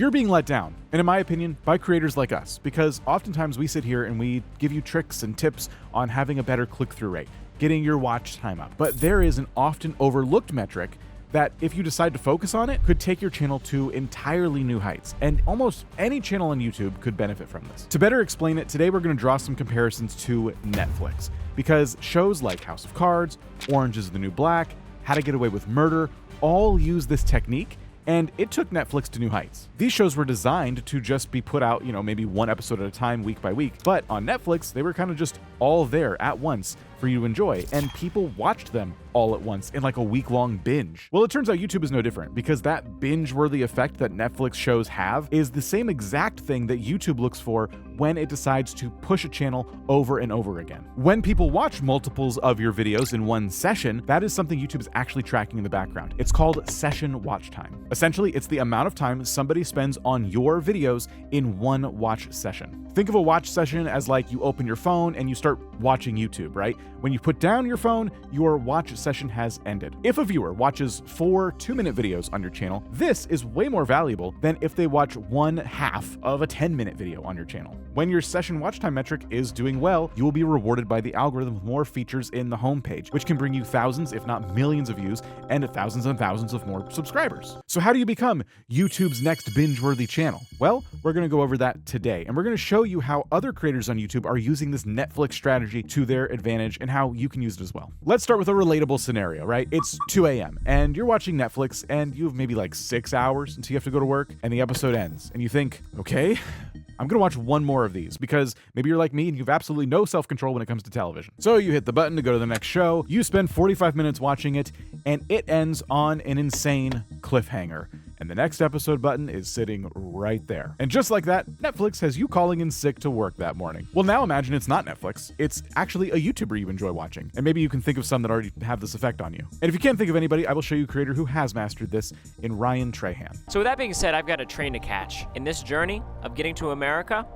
You're being let down, and in my opinion, by creators like us, because oftentimes we sit here and we give you tricks and tips on having a better click-through rate, getting your watch time up. But there is an often overlooked metric that, if you decide to focus on it, could take your channel to entirely new heights, and almost any channel on YouTube could benefit from this. To better explain it, today we're going to draw some comparisons to Netflix, because shows like House of Cards, Orange is the New Black, How to Get Away with Murder all use this technique, and it took Netflix to new heights. These shows were designed to just be put out, maybe one episode at a time, week by week, but on Netflix, they were kind of just all there at once for you to enjoy, and people watched them all at once in like a week-long binge. Well, it turns out YouTube is no different, because that binge-worthy effect that Netflix shows have is the same exact thing that YouTube looks for when it decides to push a channel over and over again. When people watch multiples of your videos in one session, that is something YouTube is actually tracking in the background. It's called session watch time. Essentially, it's the amount of time somebody spends on your videos in one watch session. Think of a watch session as like you open your phone and you start watching YouTube, right? When you put down your phone, your watch session has ended. If a viewer watches 4 2-minute videos on your channel, this is way more valuable than if they watch 1/2 of a 10-minute video on your channel. When your session watch time metric is doing well, you will be rewarded by the algorithm with more features in the homepage, which can bring you thousands, if not millions of views and thousands of more subscribers. So how do you become YouTube's next binge-worthy channel? Well, we're going to go over that today, and we're going to show you how other creators on YouTube are using this Netflix strategy to their advantage and how you can use it as well. Let's start with a relatable scenario, right? It's 2 a.m. and you're watching Netflix and you have maybe like 6 hours until you have to go to work, and the episode ends and you think, okay, I'm gonna watch one more of these, because maybe you're like me and you have absolutely no self-control when it comes to television. So you hit the button to go to the next show, you spend 45 minutes watching it, and it ends on an insane cliffhanger. And the next episode button is sitting right there. And just like that, Netflix has you calling in sick to work that morning. Well, now imagine it's not Netflix. It's actually a YouTuber you enjoy watching. And maybe you can think of some that already have this effect on you. And if you can't think of anybody, I will show you a creator who has mastered this in Ryan Trahan. So with that being said, I've got a train to catch. And this journey of getting to America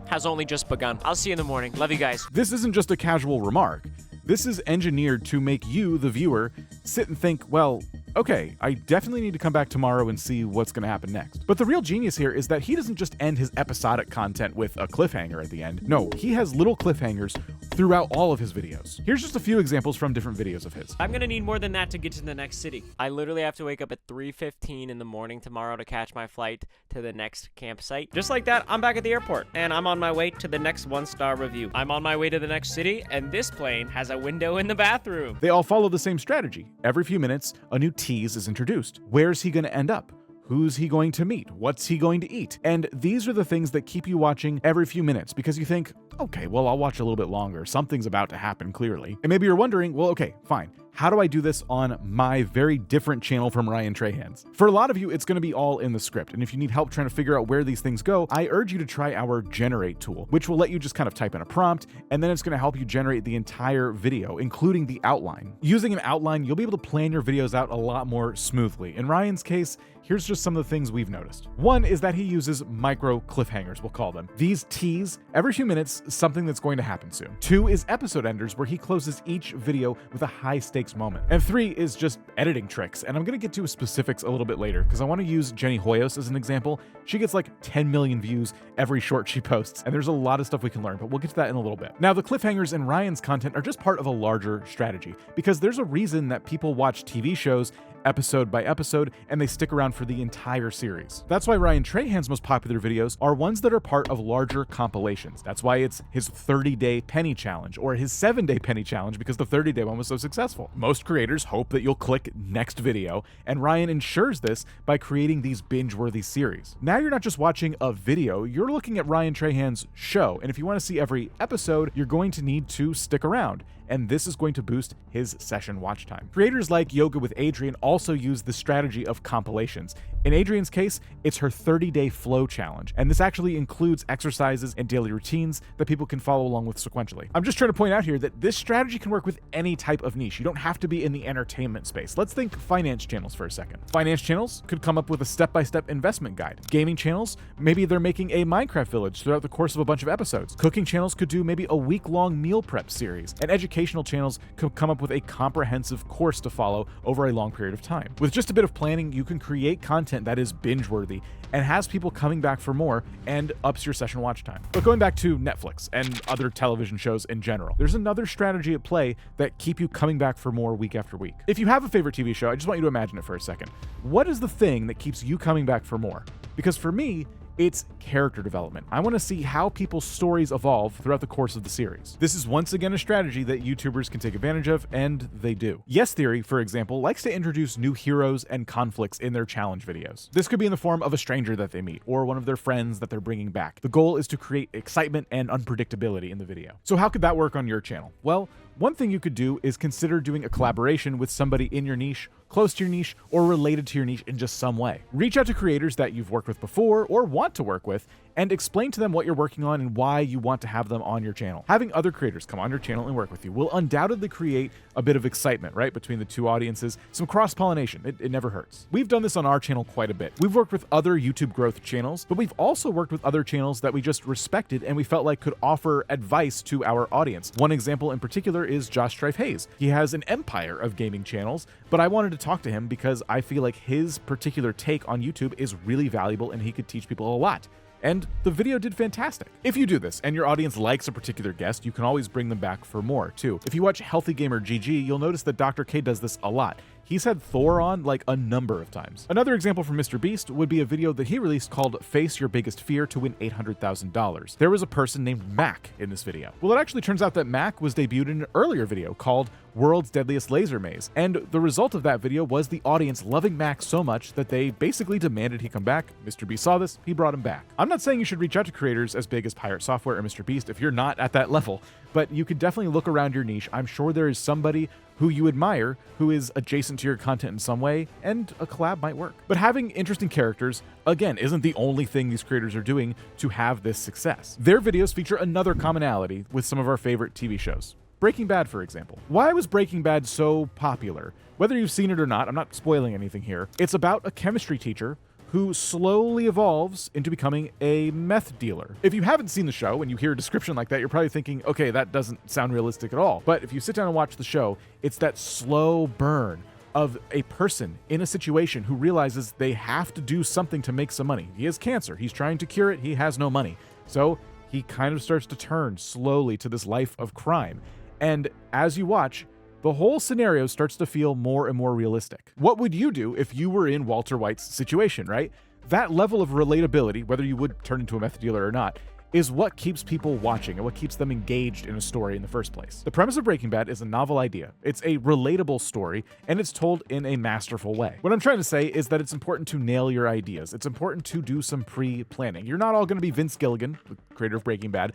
has only just begun. I'll see you in the morning. Love you guys. This isn't just a casual remark. This is engineered to make you, the viewer, sit and think, well, okay, I definitely need to come back tomorrow and see what's going to happen next. But the real genius here is that he doesn't just end his episodic content with a cliffhanger at the end. No, he has little cliffhangers throughout all of his videos. Here's just a few examples from different videos of his. I'm gonna need more than that to get to the next city. I literally have to wake up at 3:15 in the morning tomorrow to catch my flight to the next campsite. Just like that, I'm back at the airport, and I'm on my way to the next 1-star review. I'm on my way to the next city, and this plane has a window in the bathroom. They all follow the same strategy. Every few minutes, a new tease is introduced. Where's he gonna end up? Who's he going to meet? What's he going to eat? And these are the things that keep you watching every few minutes, because you think, okay, well, I'll watch a little bit longer. Something's about to happen, clearly. And maybe you're wondering, well, okay, fine. How do I do this on my very different channel from Ryan Trahan's? For a lot of you, it's going to be all in the script. And if you need help trying to figure out where these things go, I urge you to try our Generate tool, which will let you just kind of type in a prompt, and then it's going to help you generate the entire video, including the outline. Using an outline, you'll be able to plan your videos out a lot more smoothly. In Ryan's case, here's just some of the things we've noticed. One is that he uses micro cliffhangers, we'll call them. These tease every few minutes something that's going to happen soon. 2 is episode enders, where he closes each video with a high stakes moment. And 3 is just editing tricks. And I'm going to get to specifics a little bit later, because I want to use Jenny Hoyos as an example. She gets like 10 million views every short she posts, and there's a lot of stuff we can learn, but we'll get to that in a little bit. Now, the cliffhangers in Ryan's content are just part of a larger strategy, because there's a reason that people watch TV shows episode by episode, and they stick around for the entire series. That's why Ryan Trahan's most popular videos are ones that are part of larger compilations. That's why it's his 30-day penny challenge, or his 7-day penny challenge, because the 30-day one was so successful. Most creators hope that you'll click next video, and Ryan ensures this by creating these binge-worthy series. Now you're not just watching a video, you're looking at Ryan Trahan's show, and if you want to see every episode, you're going to need to stick around. And this is going to boost his session watch time. Creators like Yoga with Adriene also use the strategy of compilations. In Adriene's case, it's her 30-day flow challenge, and this actually includes exercises and daily routines that people can follow along with sequentially. I'm just trying to point out here that this strategy can work with any type of niche. You don't have to be in the entertainment space. Let's think finance channels for a second. Finance channels could come up with a step-by-step investment guide. Gaming channels, maybe they're making a Minecraft village throughout the course of a bunch of episodes. Cooking channels could do maybe a week-long meal prep series, and educational channels could come up with a comprehensive course to follow over a long period of time. With just a bit of planning, you can create content content that is binge-worthy and has people coming back for more and ups your session watch time. But going back to Netflix and other television shows in general, there's another strategy at play that keep you coming back for more week after week. If you have a favorite TV show, I just want you to imagine it for a second. What is the thing that keeps you coming back for more? Because for me, it's character development. I want to see how people's stories evolve throughout the course of the series. This is once again a strategy that YouTubers can take advantage of, and they do. Yes Theory, for example, likes to introduce new heroes and conflicts in their challenge videos. This could be in the form of a stranger that they meet, or one of their friends that they're bringing back. The goal is to create excitement and unpredictability in the video. So how could that work on your channel? Well, one thing you could do is consider doing a collaboration with somebody in your niche, close to your niche, or related to your niche in just some way. Reach out to creators that you've worked with before or want to work with, and explain to them what you're working on and why you want to have them on your channel. Having other creators come on your channel and work with you will undoubtedly create a bit of excitement, right, between the two audiences, some cross-pollination. It never hurts. We've done this on our channel quite a bit. We've worked with other YouTube growth channels, but we've also worked with other channels that we just respected and we felt like could offer advice to our audience. One example in particular is Josh Strife Hayes. He has an empire of gaming channels, but I wanted to talk to him because I feel like his particular take on YouTube is really valuable and he could teach people a lot. And the video did fantastic. If you do this and your audience likes a particular guest, you can always bring them back for more too. If you watch Healthy Gamer GG, you'll notice that Dr. K does this a lot. He's had Thor on like a number of times. Another example from Mr. Beast would be a video that he released called Face Your Biggest Fear to Win $800,000. There was a person named Mac in this video. Well, it actually turns out that Mac was debuted in an earlier video called World's Deadliest Laser Maze, and the result of that video was the audience loving Mac so much that they basically demanded he come back. Mr. Beast saw this, he brought him back. I'm not saying you should reach out to creators as big as Pirate Software or Mr. Beast if you're not at that level, but you could definitely look around your niche. I'm sure there is somebody who you admire who is adjacent to your content in some way, and a collab might work. But having interesting characters, again, isn't the only thing these creators are doing to have this success. Their videos feature another commonality with some of our favorite TV shows. Breaking Bad, for example. Why was Breaking Bad so popular? Whether you've seen it or not, I'm not spoiling anything here. It's about a chemistry teacher who slowly evolves into becoming a meth dealer. If you haven't seen the show and you hear a description like that, you're probably thinking, okay, that doesn't sound realistic at all. But if you sit down and watch the show, it's that slow burn of a person in a situation who realizes they have to do something to make some money. He has cancer, he's trying to cure it, he has no money. So he kind of starts to turn slowly to this life of crime. And as you watch, the whole scenario starts to feel more and more realistic. What would you do if you were in Walter White's situation, right? That level of relatability, whether you would turn into a meth dealer or not, is what keeps people watching and what keeps them engaged in a story in the first place. The premise of Breaking Bad is a novel idea. It's a relatable story, and it's told in a masterful way. What I'm trying to say is that it's important to nail your ideas. It's important to do some pre-planning. You're not all going to be Vince Gilligan, the creator of Breaking Bad,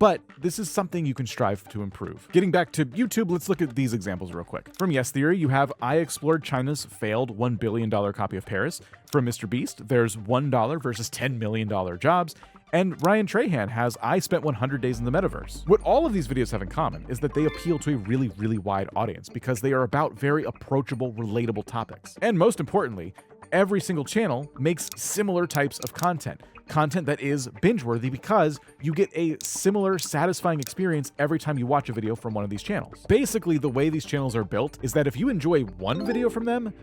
but this is something you can strive to improve. Getting back to YouTube, let's look at these examples real quick. From Yes Theory, you have I Explored China's failed $1 billion copy of Paris. From Mr. Beast, there's $1 versus $10 million jobs. And Ryan Trahan has I Spent 100 Days in the Metaverse. What all of these videos have in common is that they appeal to a really, really wide audience because they are about very approachable, relatable topics. And most importantly, every single channel makes similar types of content that is binge-worthy because you get a similar satisfying experience every time you watch a video from one of these channels. Basically, the way these channels are built is that if you enjoy one video from them,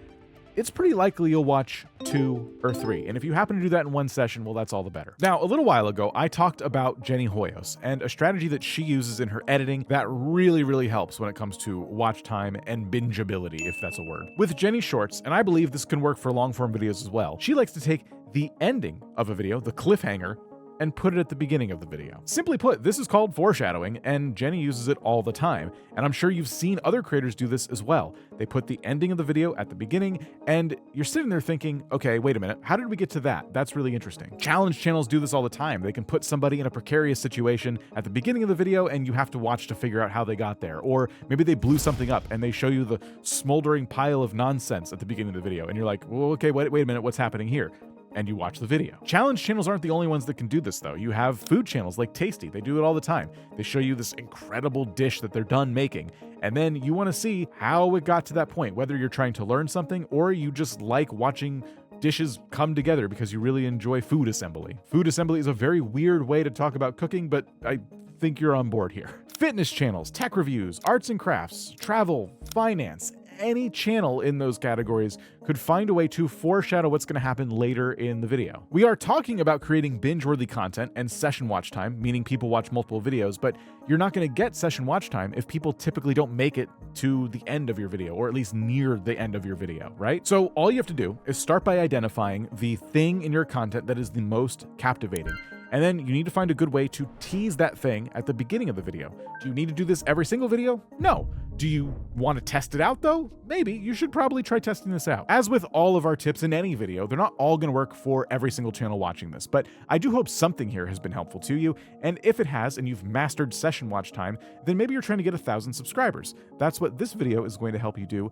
it's pretty likely you'll watch 2 or 3. And if you happen to do that in one session, well, that's all the better. Now, a little while ago, I talked about Jenny Hoyos and a strategy that she uses in her editing that really, really helps when it comes to watch time and bingeability, if that's a word. With Jenny Shorts, and I believe this can work for long-form videos as well, she likes to take the ending of a video, the cliffhanger, and put it at the beginning of the video. Simply put, this is called foreshadowing, and Jenny uses it all the time. And I'm sure you've seen other creators do this as well. They put the ending of the video at the beginning, and you're sitting there thinking, okay, wait a minute, how did we get to that? That's really interesting. Challenge channels do this all the time. They can put somebody in a precarious situation at the beginning of the video, and you have to watch to figure out how they got there. Or maybe they blew something up, and they show you the smoldering pile of nonsense at the beginning of the video, and you're like, well, okay, wait a minute, what's happening here? And you watch the video. Challenge channels aren't the only ones that can do this though. You have food channels like Tasty. They do it all the time. They show you this incredible dish that they're done making, and then you want to see how it got to that point, whether you're trying to learn something or you just like watching dishes come together because you really enjoy food assembly. Food assembly is a very weird way to talk about cooking, but I think you're on board here. Fitness channels, tech reviews, arts and crafts, travel, finance, any channel in those categories could find a way to foreshadow what's going to happen later in the video. We are talking about creating binge-worthy content and session watch time, meaning people watch multiple videos, but you're not going to get session watch time if people typically don't make it to the end of your video, or at least near the end of your video, right? So all you have to do is start by identifying the thing in your content that is the most captivating. And then you need to find a good way to tease that thing at the beginning of the video. Do you need to do this every single video? No. Do you want to test it out though? Maybe. You should probably try testing this out. As with all of our tips in any video, they're not all going to work for every single channel watching this, but I do hope something here has been helpful to you. And if it has, and you've mastered session watch time, then maybe you're trying to get 1,000 subscribers. That's what this video is going to help you do.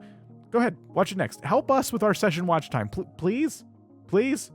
Go ahead, watch it next. Help us with our session watch time, please? Please?